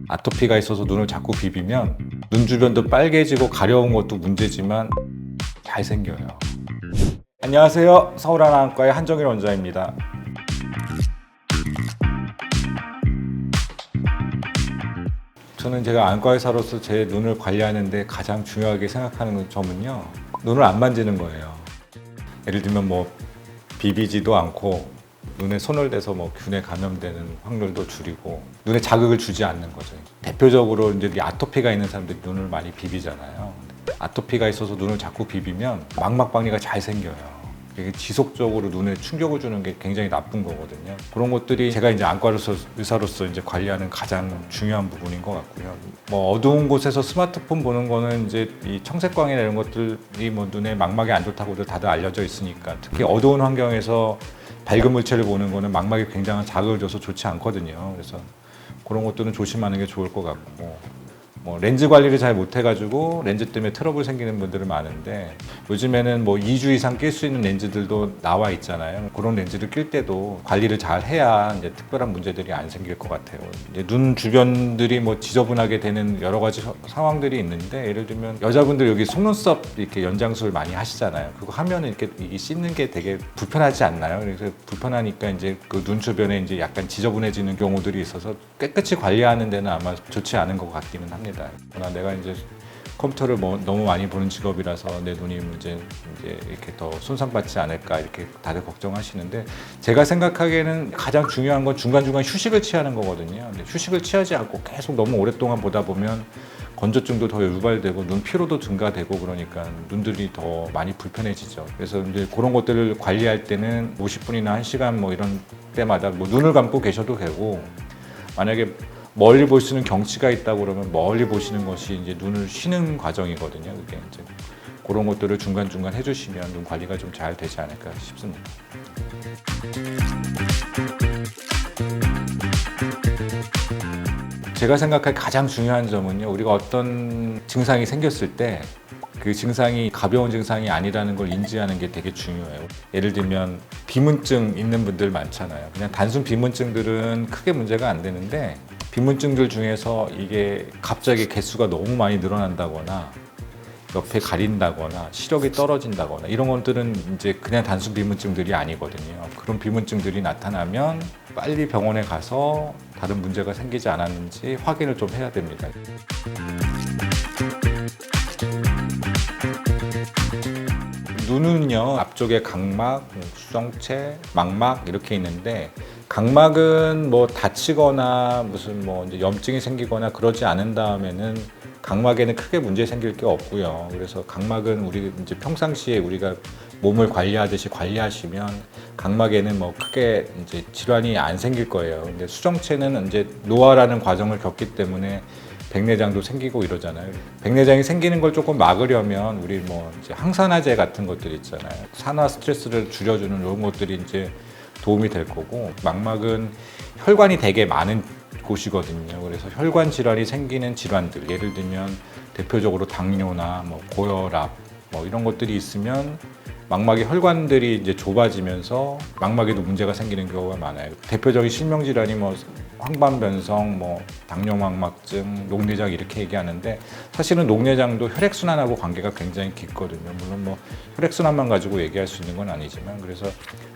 아토피가 있어서 눈을 자꾸 비비면 눈 주변도 빨개지고 가려운 것도 문제지만 잘 생겨요. 안녕하세요. 서울하나안과의 한정일 원장입니다. 저는 제가 안과 의사로서 제 눈을 관리하는데 가장 중요하게 생각하는 점은요, 눈을 안 만지는 거예요. 예를 들면 뭐 비비지도 않고 눈에 손을 대서 뭐 균에 감염되는 확률도 줄이고 눈에 자극을 주지 않는 거죠. 대표적으로 이제 이 아토피가 있는 사람들이 눈을 많이 비비잖아요. 아토피가 있어서 눈을 자꾸 비비면 망막박리가 잘 생겨요. 이게 지속적으로 눈에 충격을 주는 게 굉장히 나쁜 거거든요. 그런 것들이 제가 이제 안과로서 의사로서 이제 관리하는 가장 중요한 부분인 것 같고요. 뭐 어두운 곳에서 스마트폰 보는 거는 이제 이 청색광이나 이런 것들이 뭐 눈에 망막에 안 좋다고도 다들 알려져 있으니까, 특히 어두운 환경에서 밝은 물체를 보는 거는 망막에 굉장한 자극을 줘서 좋지 않거든요. 그래서 그런 것들은 조심하는 게 좋을 것 같고, 뭐 렌즈 관리를 잘 못해가지고 렌즈 때문에 트러블 생기는 분들은 많은데, 요즘에는 뭐 2주 이상 낄 수 있는 렌즈들도 나와 있잖아요. 그런 렌즈를 낄 때도 관리를 잘 해야 이제 특별한 문제들이 안 생길 것 같아요. 이제 눈 주변들이 뭐 지저분하게 되는 여러 가지 상황들이 있는데, 예를 들면 여자분들 여기 속눈썹 이렇게 연장술 많이 하시잖아요. 그거 하면은 이렇게 이게 씻는 게 되게 불편하지 않나요? 그래서 불편하니까 이제 그 눈 주변에 이제 약간 지저분해지는 경우들이 있어서 깨끗이 관리하는 데는 아마 좋지 않은 것 같기는 합니다. 내가 이제 컴퓨터를 뭐 너무 많이 보는 직업이라서 내 눈이 이제 이렇게 더 손상받지 않을까 이렇게 다들 걱정하시는데, 제가 생각하기에는 가장 중요한 건 중간중간 휴식을 취하는 거거든요. 근데 휴식을 취하지 않고 계속 너무 오랫동안 보다 보면 건조증도 더 유발되고 눈 피로도 증가되고, 그러니까 눈들이 더 많이 불편해지죠. 그래서 이제 그런 것들을 관리할 때는 50분이나 1시간 뭐 이런 때마다 뭐 눈을 감고 계셔도 되고, 만약에 멀리 볼 수 있는 경치가 있다고 그러면 멀리 보시는 것이 이제 눈을 쉬는 과정이거든요. 그게 이제 그런 것들을 중간중간 해주시면 눈 관리가 좀 잘 되지 않을까 싶습니다. 제가 생각할 가장 중요한 점은요, 우리가 어떤 증상이 생겼을 때 그 증상이 가벼운 증상이 아니라는 걸 인지하는 게 되게 중요해요. 예를 들면 비문증 있는 분들 많잖아요. 그냥 단순 비문증들은 크게 문제가 안 되는데, 비문증들 중에서 이게 갑자기 개수가 너무 많이 늘어난다거나 옆에 가린다거나 시력이 떨어진다거나 이런 것들은 이제 그냥 단순 비문증들이 아니거든요. 그런 비문증들이 나타나면 빨리 병원에 가서 다른 문제가 생기지 않았는지 확인을 좀 해야 됩니다. 눈은요, 앞쪽에 각막, 수정체, 망막 이렇게 있는데, 각막은 뭐 다치거나 무슨 뭐 이제 염증이 생기거나 그러지 않은 다음에는 각막에는 크게 문제 생길 게 없고요. 그래서 각막은 우리 이제 평상시에 우리가 몸을 관리하듯이 관리하시면 각막에는 뭐 크게 이제 질환이 안 생길 거예요. 근데 수정체는 이제 노화라는 과정을 겪기 때문에 백내장도 생기고 이러잖아요. 백내장이 생기는 걸 조금 막으려면 우리 뭐 이제 항산화제 같은 것들 있잖아요. 산화 스트레스를 줄여주는 이런 것들이 이제 도움이 될 거고, 망막은 혈관이 되게 많은 곳이거든요. 그래서 혈관 질환이 생기는 질환들, 예를 들면 대표적으로 당뇨나 뭐 고혈압 뭐 이런 것들이 있으면 망막의 혈관들이 이제 좁아지면서 망막에도 문제가 생기는 경우가 많아요. 대표적인 실명 질환이 뭐 황반변성, 뭐 당뇨망막증, 녹내장 이렇게 얘기하는데, 사실은 녹내장도 혈액순환하고 관계가 굉장히 깊거든요. 물론 뭐 혈액순환만 가지고 얘기할 수 있는 건 아니지만, 그래서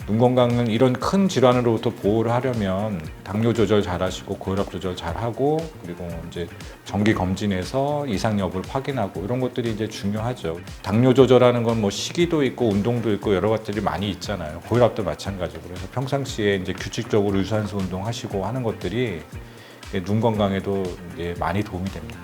눈 건강은 이런 큰 질환으로부터 보호를 하려면 당뇨 조절 잘 하시고 고혈압 조절 잘 하고, 그리고 이제 정기 검진해서 이상 여부를 확인하고 이런 것들이 이제 중요하죠. 당뇨 조절하는 건 뭐 식이도 있고 운동도 있고 여러 가지들이 많이 있잖아요. 고혈압도 마찬가지고. 그래서 평상시에 이제 규칙적으로 유산소 운동하시고 하는 것들이 눈 건강에도 이제 많이 도움이 됩니다.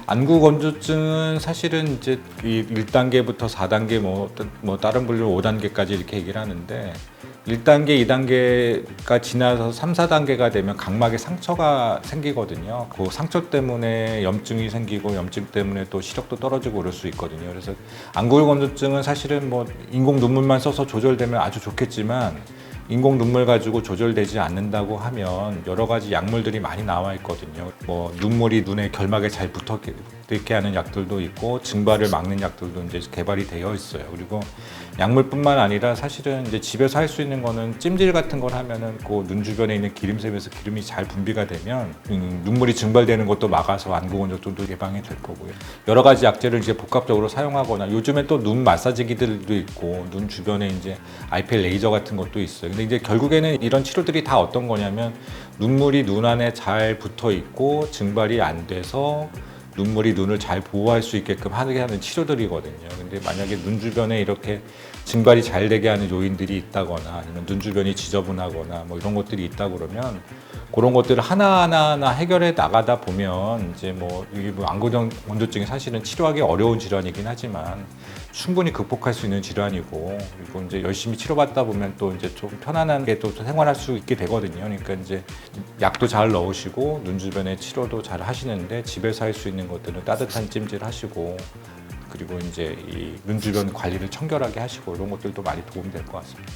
안구 건조증은 사실은 이제 1단계부터 4단계 뭐 다른 분류로 5단계까지 이렇게 얘기를 하는데, 1단계, 2단계가 지나서 3, 4단계가 되면 각막에 상처가 생기거든요. 그 상처 때문에 염증이 생기고 염증 때문에 또 시력도 떨어지고 그럴 수 있거든요. 그래서 안구 건조증은 사실은 뭐 인공 눈물만 써서 조절되면 아주 좋겠지만, 인공 눈물 가지고 조절되지 않는다고 하면 여러 가지 약물들이 많이 나와 있거든요. 뭐 눈물이 눈에 결막에 잘 붙게 하는 약들도 있고 증발을 막는 약들도 이제 개발이 되어 있어요. 그리고 약물뿐만 아니라 사실은 이제 집에서 할 수 있는 거는 찜질 같은 걸 하면은 그 눈 주변에 있는 기름샘에서 기름이 잘 분비가 되면 눈물이 증발되는 것도 막아서 안구 건조증도 예방이 될 거고요. 여러 가지 약재를 이제 복합적으로 사용하거나 요즘에 또 눈 마사지기들도 있고 눈 주변에 이제 IPL 레이저 같은 것도 있어요. 근데 이제 결국에는 이런 치료들이 다 어떤 거냐면 눈물이 눈 안에 잘 붙어 있고 증발이 안 돼서 눈물이 눈을 잘 보호할 수 있게끔 하게 하는 치료들이거든요. 근데 만약에 눈 주변에 이렇게 증발이 잘 되게 하는 요인들이 있다거나 아니면 눈 주변이 지저분하거나 뭐 이런 것들이 있다 그러면 그런 것들을 하나하나 해결해 나가다 보면 이제 뭐 이게 뭐 안구 건조증이 사실은 치료하기 어려운 질환이긴 하지만 충분히 극복할 수 있는 질환이고 그리고 이제 열심히 치료받다 보면 또 이제 좀 편안하게 또 생활할 수 있게 되거든요. 그러니까 이제 약도 잘 넣으시고 눈 주변에 치료도 잘 하시는데 집에서 할 수 있는 것들은 따뜻한 찜질 하시고 그리고 이제 이 눈 주변 관리를 청결하게 하시고 이런 것들도 많이 도움이 될 것 같습니다.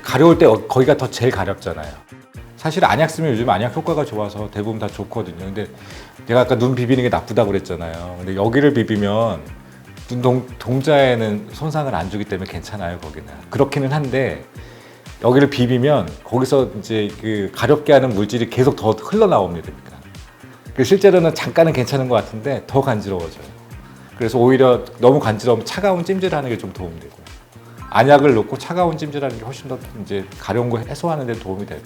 가려울 때 거기가 더 제일 가렵잖아요. 사실 안약 쓰면 요즘 안약 효과가 좋아서 대부분 다 좋거든요. 근데 내가 아까 눈 비비는 게 나쁘다고 그랬잖아요. 근데 여기를 비비면 눈 동자에는 손상을 안 주기 때문에 괜찮아요, 거기는. 그렇기는 한데 여기를 비비면 거기서 이제 그 가렵게 하는 물질이 계속 더 흘러나옵니다. 그러니까 실제로는 잠깐은 괜찮은 것 같은데 더 간지러워져요. 그래서 오히려 너무 간지러우면 차가운 찜질하는 게 좀 도움이 되고요. 안약을 넣고 차가운 찜질하는 게 훨씬 더 이제 가려운 거 해소하는 데 도움이 되고.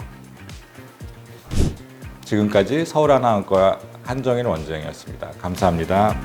지금까지 서울하나원과 한정인 원장이었습니다. 감사합니다.